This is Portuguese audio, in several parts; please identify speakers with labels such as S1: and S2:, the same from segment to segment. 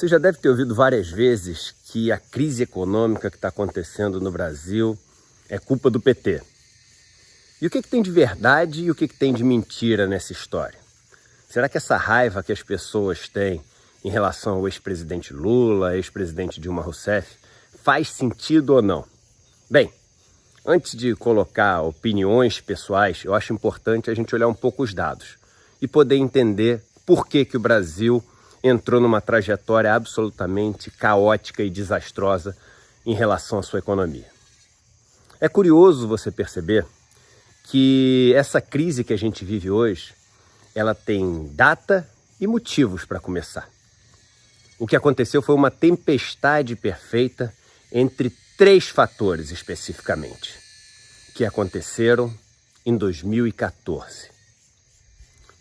S1: Você já deve ter ouvido várias vezes que a crise econômica que está acontecendo no Brasil é culpa do PT. E o que tem de verdade e o que tem de mentira nessa história? Será que essa raiva que as pessoas têm em relação ao ex-presidente Lula, ex-presidente Dilma Rousseff, faz sentido ou não? Bem, antes de colocar opiniões pessoais, eu acho importante a gente olhar um pouco os dados e poder entender por que o Brasil entrou numa trajetória absolutamente caótica e desastrosa em relação à sua economia. É curioso você perceber que essa crise que a gente vive hoje, ela tem data e motivos para começar. O que aconteceu foi uma tempestade perfeita entre 3 fatores especificamente, que aconteceram em 2014.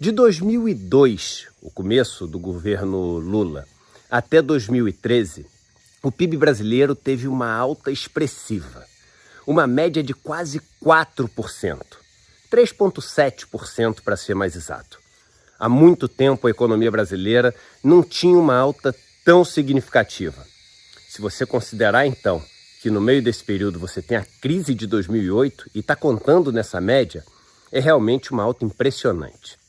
S1: De 2002, o começo do governo Lula, até 2013, o PIB brasileiro teve uma alta expressiva, uma média de quase 4%, 3,7% para ser mais exato. Há muito tempo a economia brasileira não tinha uma alta tão significativa. Se você considerar então que no meio desse período você tem a crise de 2008 e está contando nessa média, é realmente uma alta impressionante.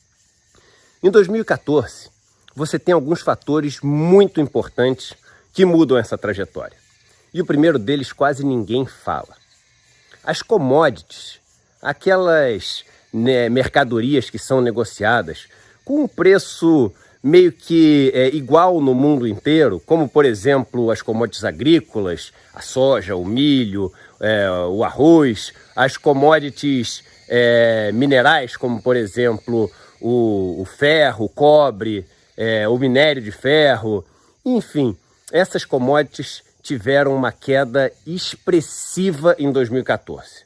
S1: Em 2014, você tem alguns fatores muito importantes que mudam essa trajetória. E o primeiro deles quase ninguém fala. As commodities, aquelas mercadorias que são negociadas com um preço meio que igual no mundo inteiro, como por exemplo as commodities agrícolas, a soja, o milho, o arroz, as commodities minerais, como por exemplo o ferro, o cobre, o minério de ferro, enfim, essas commodities tiveram uma queda expressiva em 2014.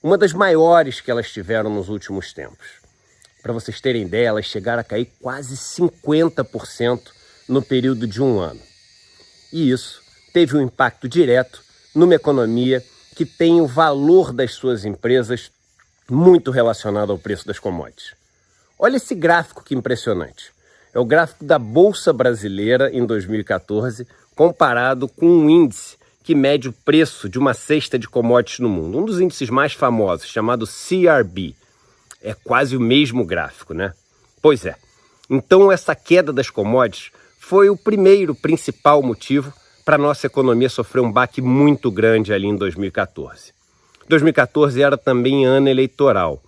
S1: Uma das maiores que elas tiveram nos últimos tempos. Para vocês terem ideia, elas chegaram a cair quase 50% no período de um ano. E isso teve um impacto direto numa economia que tem o valor das suas empresas muito relacionado ao preço das commodities. Olha esse gráfico que impressionante. É o gráfico da Bolsa Brasileira em 2014, comparado com um índice que mede o preço de uma cesta de commodities no mundo. Um dos índices mais famosos, chamado CRB. É quase o mesmo gráfico, né? Pois é. Então essa queda das commodities foi o principal motivo para a nossa economia sofrer um baque muito grande ali em 2014. 2014 era também ano eleitoral.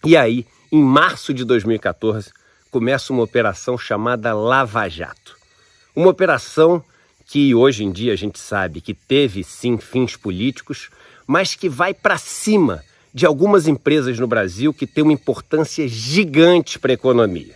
S1: E aí, em março de 2014, começa uma operação chamada Lava Jato. Uma operação que hoje em dia a gente sabe que teve sim fins políticos, mas que vai para cima de algumas empresas no Brasil que têm uma importância gigante para a economia.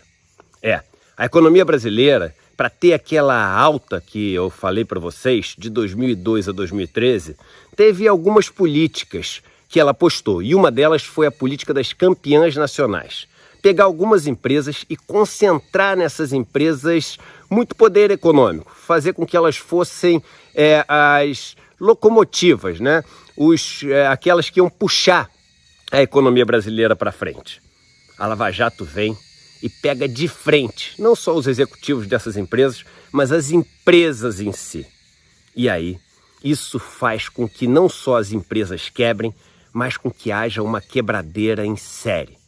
S1: A economia brasileira, para ter aquela alta que eu falei para vocês, de 2002 a 2013, teve algumas políticas que ela apostou, e uma delas foi a política das campeãs nacionais. Pegar algumas empresas e concentrar nessas empresas muito poder econômico, fazer com que elas fossem as locomotivas, né? Aquelas que iam puxar a economia brasileira para frente. A Lava Jato vem e pega de frente, não só os executivos dessas empresas, mas as empresas em si. E aí, isso faz com que não só as empresas quebrem, mas com que haja uma quebradeira em série.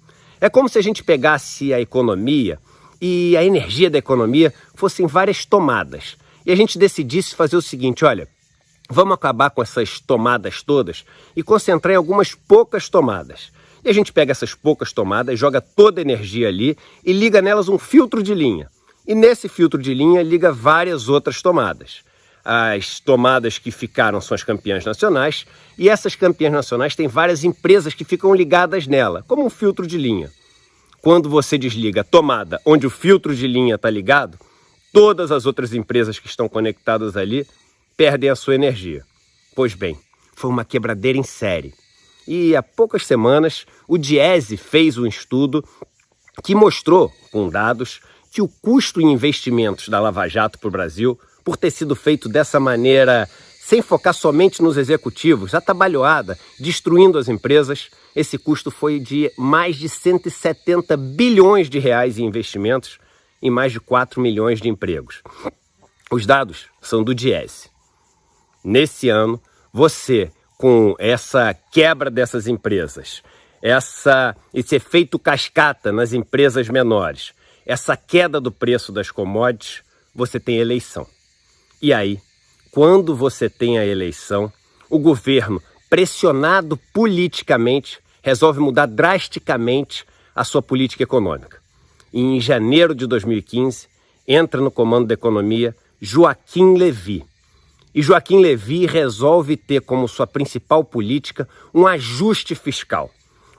S1: É como se a gente pegasse a economia e a energia da economia fossem várias tomadas. E a gente decidisse fazer o seguinte, olha, vamos acabar com essas tomadas todas e concentrar em algumas poucas tomadas. E a gente pega essas poucas tomadas, joga toda a energia ali e liga nelas um filtro de linha. E nesse filtro de linha liga várias outras tomadas. As tomadas que ficaram são as campeãs nacionais e essas campeãs nacionais têm várias empresas que ficam ligadas nela, como um filtro de linha. Quando você desliga a tomada onde o filtro de linha está ligado, todas as outras empresas que estão conectadas ali perdem a sua energia. Pois bem, foi uma quebradeira em série. E há poucas semanas o Diese fez um estudo que mostrou, com dados, que o custo em investimentos da Lava Jato para o Brasil, por ter sido feito dessa maneira, sem focar somente nos executivos, atabalhoada, destruindo as empresas, esse custo foi de mais de 170 bilhões de reais em investimentos e mais de 4 milhões de empregos. Os dados são do Diese. Nesse ano, você, com essa quebra dessas empresas, esse efeito cascata nas empresas menores, essa queda do preço das commodities, você tem eleição. E aí, quando você tem a eleição, o governo, pressionado politicamente, resolve mudar drasticamente a sua política econômica. E em janeiro de 2015, entra no comando da economia Joaquim Levy. E Joaquim Levy resolve ter como sua principal política um ajuste fiscal.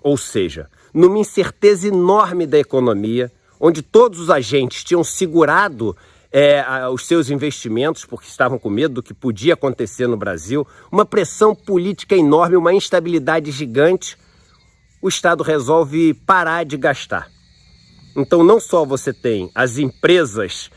S1: Ou seja, numa incerteza enorme da economia, onde todos os agentes tinham segurado os seus investimentos, porque estavam com medo do que podia acontecer no Brasil, uma pressão política enorme, uma instabilidade gigante, o Estado resolve parar de gastar. Então não só você tem as empresas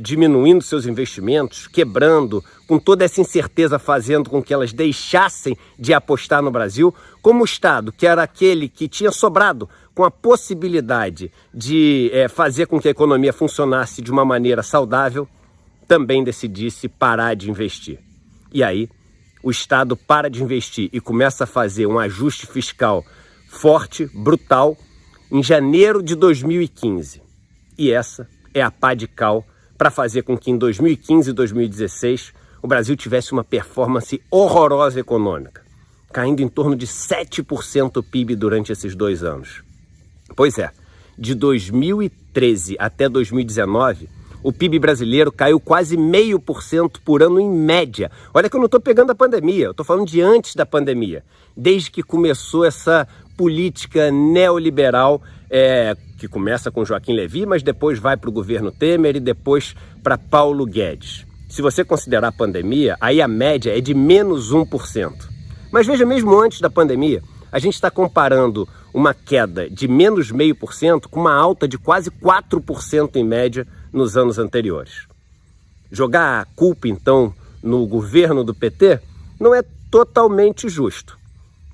S1: diminuindo seus investimentos, quebrando, com toda essa incerteza fazendo com que elas deixassem de apostar no Brasil, como o Estado, que era aquele que tinha sobrado com a possibilidade de fazer com que a economia funcionasse de uma maneira saudável, também decidisse parar de investir. E aí, o Estado para de investir e começa a fazer um ajuste fiscal forte, brutal, em janeiro de 2015. E essa é a pá de cal para fazer com que em 2015 e 2016 o Brasil tivesse uma performance horrorosa econômica, caindo em torno de 7% o PIB durante esses 2 anos. Pois é, de 2013 até 2019, o PIB brasileiro caiu quase 0,5% por ano em média. Olha que eu não estou pegando a pandemia, eu estou falando de antes da pandemia, desde que começou essa política neoliberal, que começa com Joaquim Levy, mas depois vai para o governo Temer e depois para Paulo Guedes. Se você considerar a pandemia, aí a média é de menos 1%. Mas veja, mesmo antes da pandemia, a gente está comparando uma queda de menos 0,5% com uma alta de quase 4% em média nos anos anteriores. Jogar a culpa, então, no governo do PT não é totalmente justo.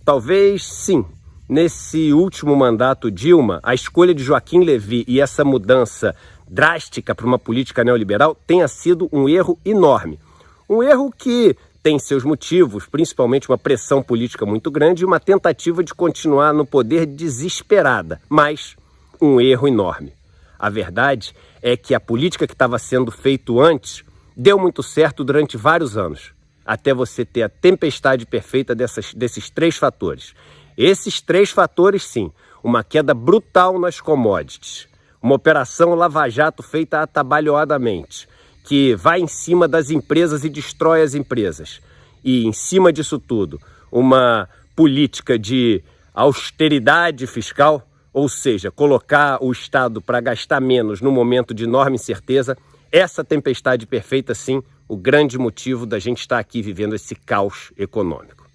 S1: Talvez, sim, nesse último mandato Dilma, a escolha de Joaquim Levy e essa mudança drástica para uma política neoliberal tenha sido um erro enorme. Um erro que tem seus motivos, principalmente uma pressão política muito grande e uma tentativa de continuar no poder desesperada, mas um erro enorme. A verdade é que a política que estava sendo feita antes deu muito certo durante vários anos, até você ter a tempestade perfeita desses 3 fatores. Esses 3 fatores, sim, uma queda brutal nas commodities, uma operação lava-jato feita atabalhoadamente, que vai em cima das empresas e destrói as empresas. E, em cima disso tudo, uma política de austeridade fiscal, ou seja, colocar o Estado para gastar menos no momento de enorme incerteza, essa tempestade perfeita, sim, o grande motivo da gente estar aqui vivendo esse caos econômico.